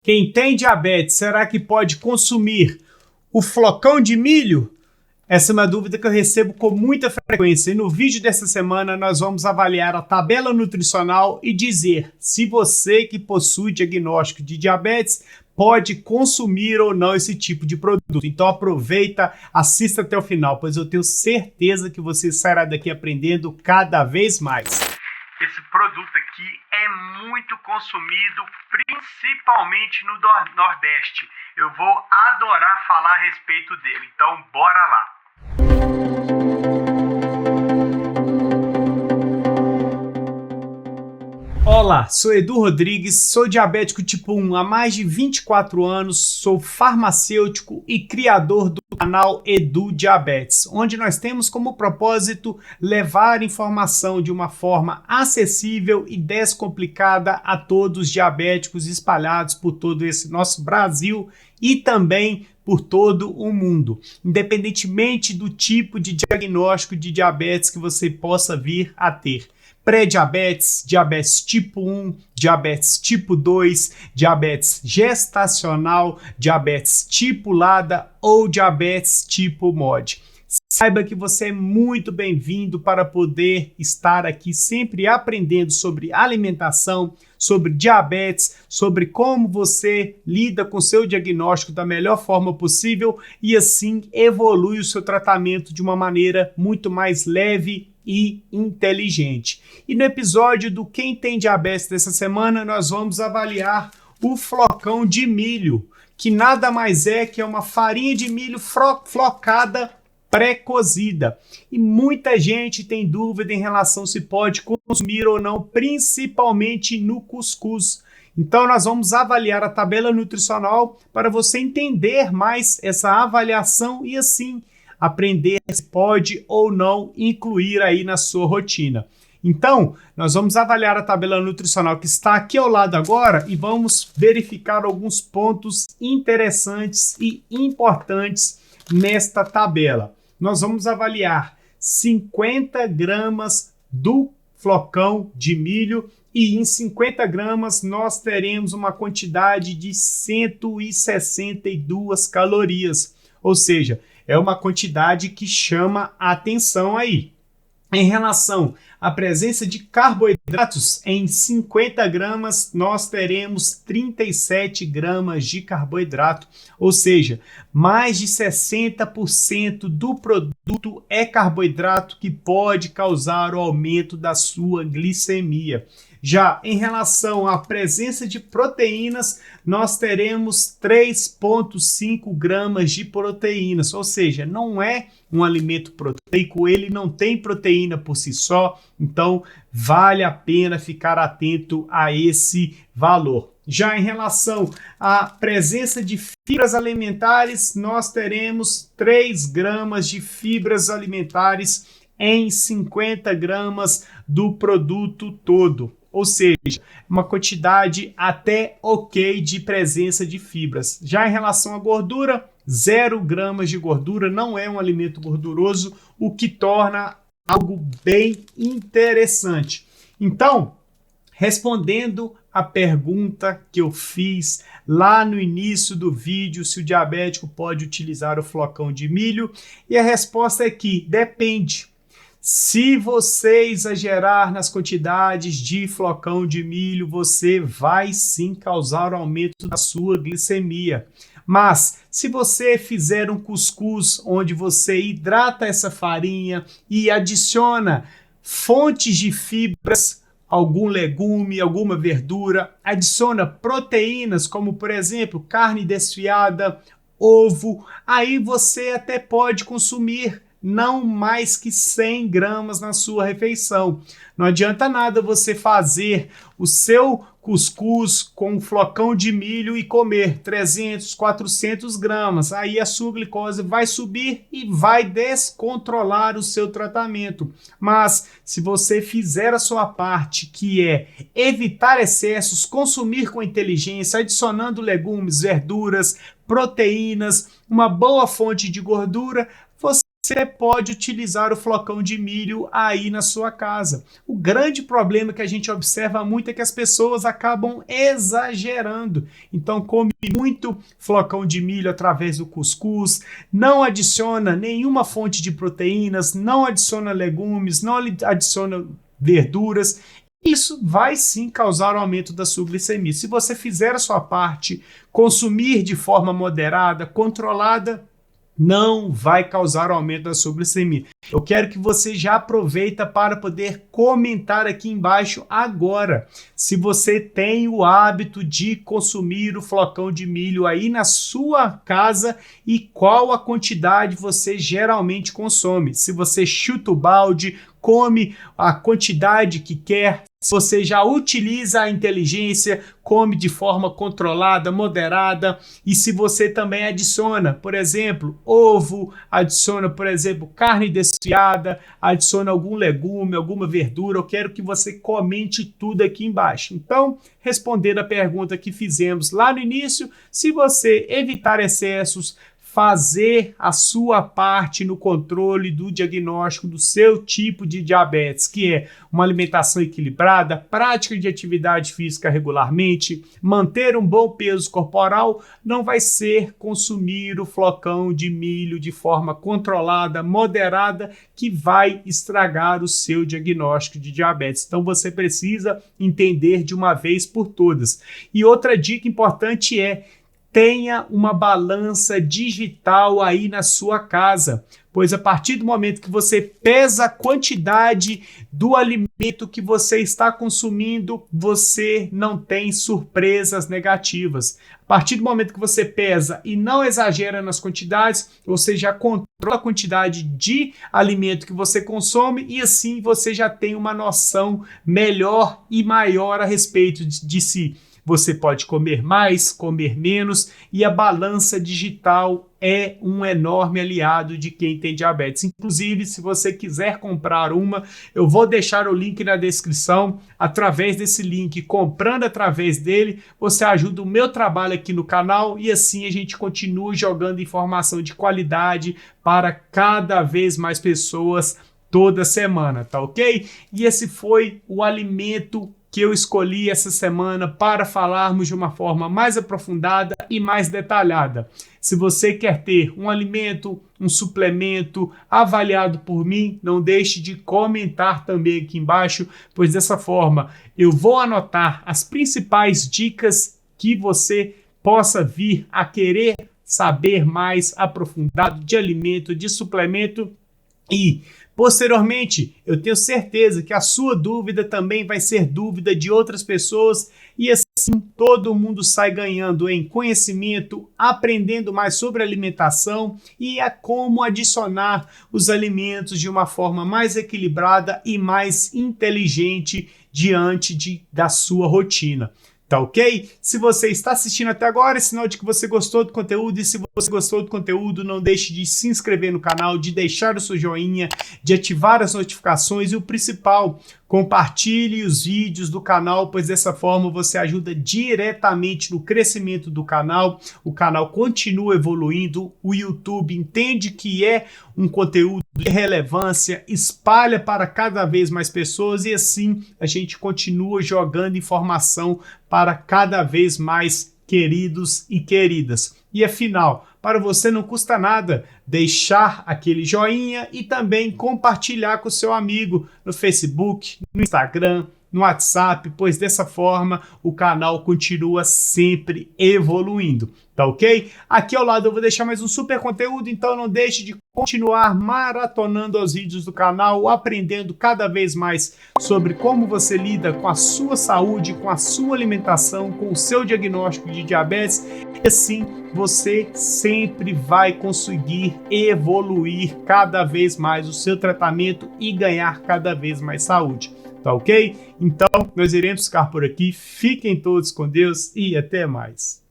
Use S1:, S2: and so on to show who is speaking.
S1: Quem tem diabetes, será que pode consumir o flocão de milho? Essa é uma dúvida que eu recebo com muita frequência. E no vídeo dessa semana nós vamos avaliar a tabela nutricional e dizer se você que possui diagnóstico de diabetes pode consumir ou não esse tipo de produto. Então aproveita, assista até o final, pois eu tenho certeza que você sairá daqui aprendendo cada vez mais.
S2: Esse produto aqui é muito consumido, principalmente no Nordeste. Eu vou adorar falar a respeito dele, então bora lá.
S1: Olá, sou Edu Rodrigues, sou diabético tipo 1 há mais de 24 anos, sou farmacêutico e criador do canal Edu Diabetes, onde nós temos como propósito levar informação de uma forma acessível e descomplicada a todos os diabéticos espalhados por todo esse nosso Brasil e também por todo o mundo, independentemente do tipo de diagnóstico de diabetes que você possa vir a ter. Pré-diabetes, diabetes tipo 1, diabetes tipo 2, diabetes gestacional, diabetes tipo LADA ou diabetes tipo MOD. Saiba que você é muito bem-vindo para poder estar aqui sempre aprendendo sobre alimentação, sobre diabetes, sobre como você lida com seu diagnóstico da melhor forma possível e assim evolui o seu tratamento de uma maneira muito mais leve e inteligente. E no episódio do Quem Tem Diabetes dessa semana, nós vamos avaliar o flocão de milho, que nada mais é que uma farinha de milho flocada pré-cozida. E muita gente tem dúvida em relação se pode consumir ou não, principalmente no cuscuz. Então nós vamos avaliar a tabela nutricional para você entender mais essa avaliação e assim aprender se pode ou não incluir aí na sua rotina. Então, nós vamos avaliar a tabela nutricional que está aqui ao lado agora e vamos verificar alguns pontos interessantes e importantes nesta tabela. Nós vamos avaliar 50 gramas do flocão de milho e em 50 gramas nós teremos uma quantidade de 162 calorias, ou seja, é uma quantidade que chama a atenção aí. Em relação à presença de carboidratos, em 50 gramas nós teremos 37 gramas de carboidrato, ou seja, mais de 60% do produto é carboidrato que pode causar o aumento da sua glicemia. Já em relação à presença de proteínas, nós teremos 3,5 gramas de proteínas, ou seja, não é um alimento proteico, ele não tem proteína por si só, então vale a pena ficar atento a esse valor. Já em relação à presença de fibras alimentares, nós teremos 3 gramas de fibras alimentares em 50 gramas do produto todo. Ou seja, uma quantidade até ok de presença de fibras. Já em relação à gordura, 0 gramas de gordura, não é um alimento gorduroso, o que torna algo bem interessante. Então, respondendo a pergunta que eu fiz lá no início do vídeo, se o diabético pode utilizar o flocão de milho, e a resposta é que depende. Se você exagerar nas quantidades de flocão de milho, você vai sim causar aumento da sua glicemia. Mas se você fizer um cuscuz onde você hidrata essa farinha e adiciona fontes de fibras, algum legume, alguma verdura, adiciona proteínas como, por exemplo, carne desfiada, ovo, aí você até pode consumir não mais que 100 gramas na sua refeição. Não adianta nada você fazer o seu cuscuz com um flocão de milho e comer 300, 400 gramas. Aí a sua glicose vai subir e vai descontrolar o seu tratamento. Mas se você fizer a sua parte, que é evitar excessos, consumir com inteligência, adicionando legumes, verduras, proteínas, uma boa fonte de gordura, você você pode utilizar o flocão de milho aí na sua casa. O grande problema que a gente observa muito é que as pessoas acabam exagerando. Então, come muito flocão de milho através do cuscuz, não adiciona nenhuma fonte de proteínas, não adiciona legumes, não adiciona verduras. Isso vai sim causar o aumento da sua glicemia. Se você fizer a sua parte, consumir de forma moderada, controlada, não vai causar o aumento da sua glicemia. Eu quero que você já aproveita para poder comentar aqui embaixo agora se você tem o hábito de consumir o flocão de milho aí na sua casa e qual a quantidade você geralmente consome. Se você chuta o balde, come a quantidade que quer. Se você já utiliza a inteligência, come de forma controlada, moderada. E se você também adiciona, por exemplo, ovo, adiciona, por exemplo, carne desfiada, adiciona algum legume, alguma verdura, eu quero que você comente tudo aqui embaixo. Então, respondendo a pergunta que fizemos lá no início, se você evitar excessos, fazer a sua parte no controle do diagnóstico do seu tipo de diabetes, que é uma alimentação equilibrada, prática de atividade física regularmente, manter um bom peso corporal, não vai ser consumir o flocão de milho de forma controlada, moderada, que vai estragar o seu diagnóstico de diabetes. Então você precisa entender de uma vez por todas. E outra dica importante é: tenha uma balança digital aí na sua casa, pois a partir do momento que você pesa a quantidade do alimento que você está consumindo, você não tem surpresas negativas. A partir do momento que você pesa e não exagera nas quantidades, você já controla a quantidade de alimento que você consome e assim você já tem uma noção melhor e maior a respeito de si. Você pode comer mais, comer menos, e a balança digital é um enorme aliado de quem tem diabetes. Inclusive, se você quiser comprar uma, eu vou deixar o link na descrição. Através desse link, comprando através dele, você ajuda o meu trabalho aqui no canal e assim a gente continua jogando informação de qualidade para cada vez mais pessoas toda semana, tá ok? E esse foi o alimento que eu escolhi essa semana para falarmos de uma forma mais aprofundada e mais detalhada. Se você quer ter um alimento, um suplemento avaliado por mim, não deixe de comentar também aqui embaixo, pois dessa forma eu vou anotar as principais dicas que você possa vir a querer saber mais aprofundado de alimento, de suplemento. E, posteriormente, eu tenho certeza que a sua dúvida também vai ser dúvida de outras pessoas e assim todo mundo sai ganhando em conhecimento, aprendendo mais sobre alimentação e a como adicionar os alimentos de uma forma mais equilibrada e mais inteligente diante da sua rotina. Tá ok? Se você está assistindo até agora, é sinal de que você gostou do conteúdo. E se você gostou do conteúdo, não deixe de se inscrever no canal, de deixar o seu joinha, de ativar as notificações e o principal, compartilhe os vídeos do canal, pois dessa forma você ajuda diretamente no crescimento do canal. O canal continua evoluindo, o YouTube entende que é um conteúdo de relevância, espalha para cada vez mais pessoas e assim a gente continua jogando informação para cada vez mais queridos e queridas. E afinal, para você não custa nada deixar aquele joinha e também compartilhar com o seu amigo no Facebook, no Instagram, no WhatsApp, pois dessa forma o canal continua sempre evoluindo, tá ok? Aqui ao lado eu vou deixar mais um super conteúdo, então não deixe de continuar maratonando os vídeos do canal, aprendendo cada vez mais sobre como você lida com a sua saúde, com a sua alimentação, com o seu diagnóstico de diabetes, e assim você sempre vai conseguir evoluir cada vez mais o seu tratamento e ganhar cada vez mais saúde. Tá ok? Então, nós iremos ficar por aqui. Fiquem todos com Deus e até mais.